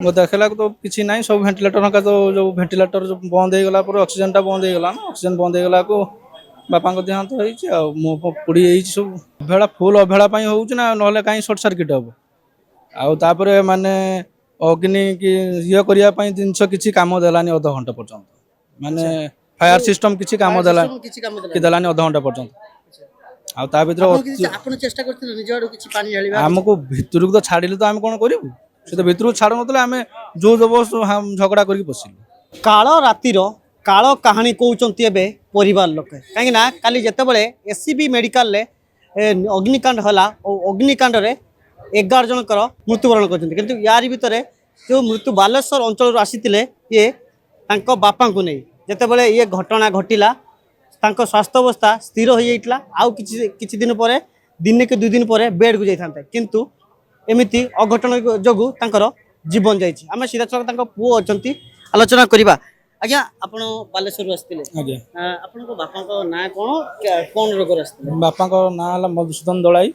देखला तो किसी ना सब भेंटिलेटर का तो जो भेंटिलेटर जो बंद हो गला ऑक्सीजन टा बंद हो गला ना ऑक्सीजन बंद हो गला को बापा को देहांत होइछि आ मो पुड़ी होइछि सब अभेड़ा फुल अभेड़ा पई होउछि ना नहले काई शॉर्ट सर्किट हो आ तापरे माने अग्नि की ये करिया पई जिंस किछि काम देलानी आधा घंटा पर्यंत माने फायर सिस्टम किछि काम देला कि देलानी आधा घंटा पर्यंत आ ता भीतर आपण चेष्टा करथिल निज आडू किछि पानी ढालिबा हमको भितरक तो छाडिले तो हम कोन करिवु से तो भितर छाड़ नतले आम जो जबरदस्त झगड़ा करके बसिलु काल रातिर काल कहानी कहते एवं परिवार लोक कहीं काली जितेबाला एससीबी मेडिकल अग्निकांड होला अग्निकांड रे 11 जनकर मृत्युवरण कर यार भितर जो मृत्यु बालेश्वर अंचल आसी ये बापा को नहीं जितेबाला ये घटना घटिला स्वास्थ्य अवस्था स्थिर हो जाता आउ किछि दिन पर दिन के 2 दिन पर बेड को जाता किंतु एमती अघटन जोगु जीवन जाइए आम सीधा सड़क पुओ अच्छा आलोचना करवा आज्ञा आपण बालेश्वर आसते आपण बापा ना कौन रोग बापा ना मधुसूदन दलाई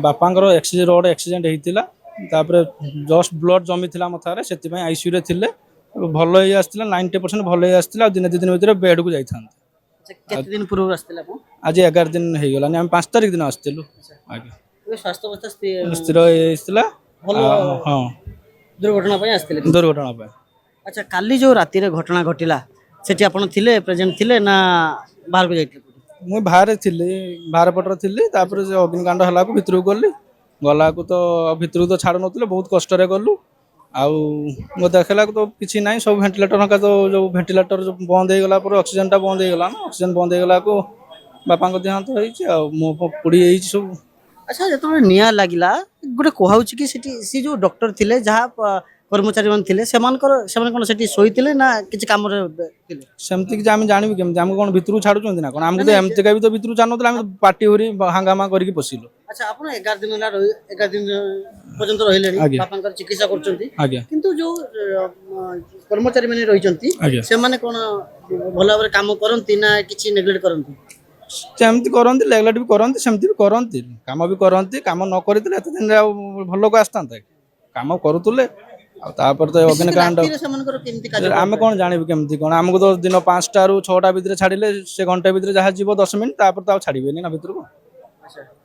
बापा रोड एक्सीडेंट होता जस्ट ब्लड जमी थी मथारे से आईसीयू रे थिले भल ही आसला 90% भल ही आसला दिन 2 दिन भीतर बेड को जाता दिन पूर्व आज 11 दिन हो गलानी आम 5 तारिख दिन आसलु स्वास्थ्य अवस्था स्थिर होता हाँ दुर्घटना अच्छा काली जो राति घटना घटिला सेठी आपण थिले प्रेजेंट थिले ना बाहर को जाइते मुई बाहर थिली बाहर पटर थिली तापर जे अग्निकांड हला को भितर गली गला को तो भितर तो छाड़ नतले बहुत कष्ट रे गलु आउ मो देखला तो किछि नाही सब भेंटिलेटर का तो जो भेंटिलेटर जो बंद हो गला ऑक्सीजन टा बंद हो गला ना ऑक्सीजन बंद हो गला को बापा को देहांत होइछि आ मो पुड़ी होइछि सब अच्छा जो निया लगिला गोटे कहूँ कि सी जो डॉक्टर थिले जहाँ कर्मचारी मान थिले कौन सेठी शोइतिले ना किछि काम रे थिले सेमति कि आम जानबी केमति हम कोन भितरु छाडुचंती ना कोन हमको तो एमति का भी तो भितरु छाडनतले हम पार्टी होरी हंगामा करके पसिलो अच्छा आपण 11 दिन 11 दिन पर्यंत रहिलेनी बापांकर चिकित्सा करचंती किंतु जो कर्मचारी माने रहिचंती से माने कोन भला भाबरे काम करंती ना किछि नेग्लेक्ट करंती सेमती करती लेगलेट भी करती सेमती भी करती काम भी करती काम न करते एत दिन भल को आसता काम करुले तो अग्निकांड आम कौन जानबू केमती कौन आमको तो दिन 5टा ରୁ 6टा भितर छाड़िले से घंटे भितर जहाँ जीव 10 मिनट तापर तो छाड़बे ना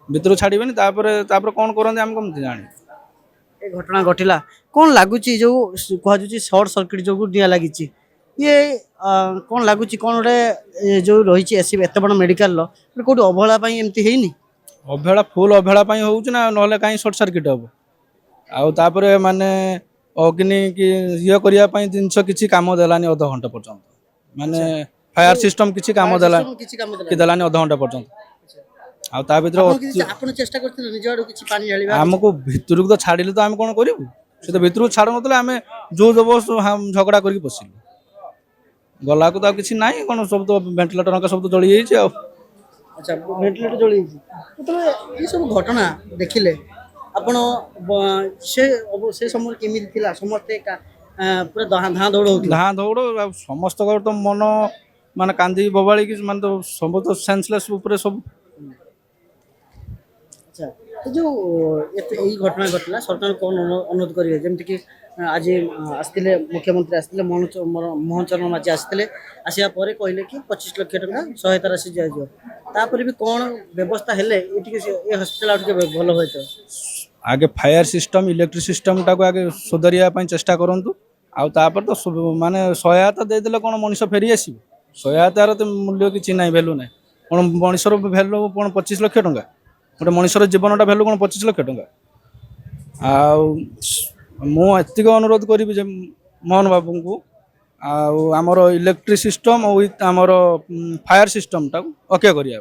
भितर छाड़बे कौन करते आम कम जाने घटना घटिला कौन लगुच जो कह सर्ट सर्किट जो निया लगी ये कौन लगुच कौन गोटे जो रही एत बड़ मेडिकल कौट अवहेला एमती है अवहेला फुल अवहेला होना ना कहीं सर्ट सर्किट हम आउे माने अग्नि की ये करिया जिनस किछि काम देलानी आधा घंटा पर्यंत माने फायर सिस्टम किछि काम देला कि देलानी आधा घंटा पर्यंत आ ता भीतर आपण चेष्टा करथिल निज आडू किछि पानी ढालिबा हमको भितरक तो छाडिले तो हम कोन करिवु से तो भितरक छाड़ नतले हम जो जबरदस्त हम झगड़ा करके बसिलु गला को तो किछि नाही कोन सब तो वेंटिलेटर का सब तो जळी जाई आ अच्छा वेंटिलेटर जळी मतलब ये सब घटना देखिले आपण से समय केमी थिला समस्त पूरा धाँ दौड़ समस्त तो मन माने कांदी बबाड़ी कि माने तो सब तो सेंसलेस ऊपर सब अच्छा तो जो यही घटना घटना सरकार कौन अनुरोध करेंगे जमती कि आज आसते मुख्यमंत्री आसते मोहन चरण माझी आसते आसा कहले कि 25 लाख टका सहायता राशि दिजापर भी कौन व्यवस्था हेले ये हॉस्पिटल भल हो आगे फायर सिस्टम इलेक्ट्रिक सिस्टम टाक आगे सुधारिया चेष्टा करूँ आपर तो माने सहायता देदेले कौन मनीष फेरी आस सहायतार तो मूल्य किसी ना भैल्यू ना कौन मनीषर भैल्यू कौन 25 लाख टका गोटे मनीषर जीवनटा भैल्यू कौन 25 लाख टका आती अनुरोध करी मोहन बाबू को आमर इलेक्ट्रिक सिस्टम विथ आमर फायर सिस्टम टाक ओके करिया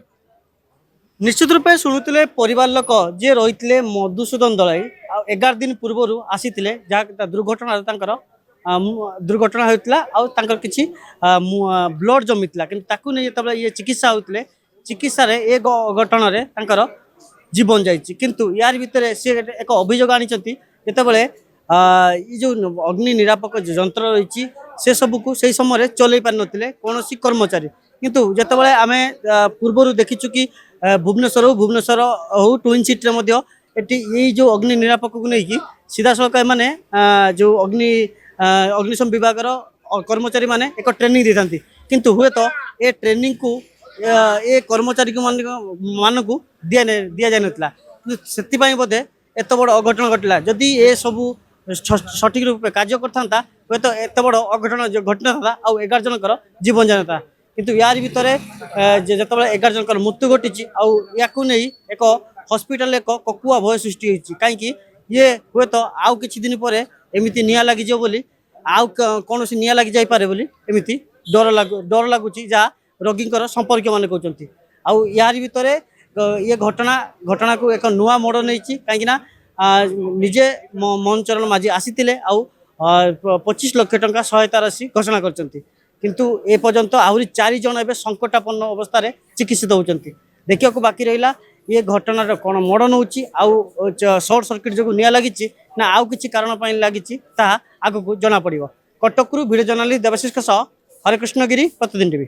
निश्चित रूपे शुणुते परिवार लोक जे रही मधुसूदन दलाई 11 दिन पूर्व आसी जहाँ दुर्घटना होता किसी ब्लड जमी था ये चिकित्सा होते चिकित्सा ये घटना जीवन जाइए किंतु यार भितर सी एक अभियोग आनी जितेबाला ये जो अग्नि निरापक यंत्र रही से सबको से समय चल पार नथिले कौन कर्मचारी किंतु जितेबाला आम पूर्वर देखीचु कि भुवनेश्वर हो ट्विन सिटी ये जो अग्नि निरापक को लेकिन सीधासख एमाने जो अग्निशम विभागर कर्मचारी माने एक ट्रेनिंग देता किंतु हुए तो ये ट्रेनिंग को ये कर्मचारी को मानक दि जाता से बोधे एत बड़ अघटन घटला जदि ये सबू सठिक रूप कार्य करता हे तो एत बड़ अघटन घटना था आउ 11 जनकर जीवन जाता किंतु यार भितर जिते 11 जनकर मृत्यु घटी या एक हस्पिटाल एक ककुआ भय सृष्टि होती कहीं ये हुए तो आउ किछि दिन पर एमती निआ लगी बोली आउ कौन निआ लगी जापे बोली एमती डर लगुच जहाँ रोगी संपर्क मान कहते आउ यार भितर ये घटना को एक नुआ मोड़ नहीं कहीं निजे मोहन चरण माझी आसी आउ 25 लाख टंका सहायता राशि घोषणा करछंती किंतु ए पर्यंत आहरी 4 जन एवं संकटापन्न अवस्था चिकित्सित होती देखा बाकी रहा ये घटनार कौन मोड़ नौ शॉर्ट सर्किट जो निआ लगी ना आउ किसी कारण लगी आग को जना पड़ कटक वीडियो जर्नालीस्ट देवाशीष हरेकृष्ण गिरी प्रतिदिन टीवी।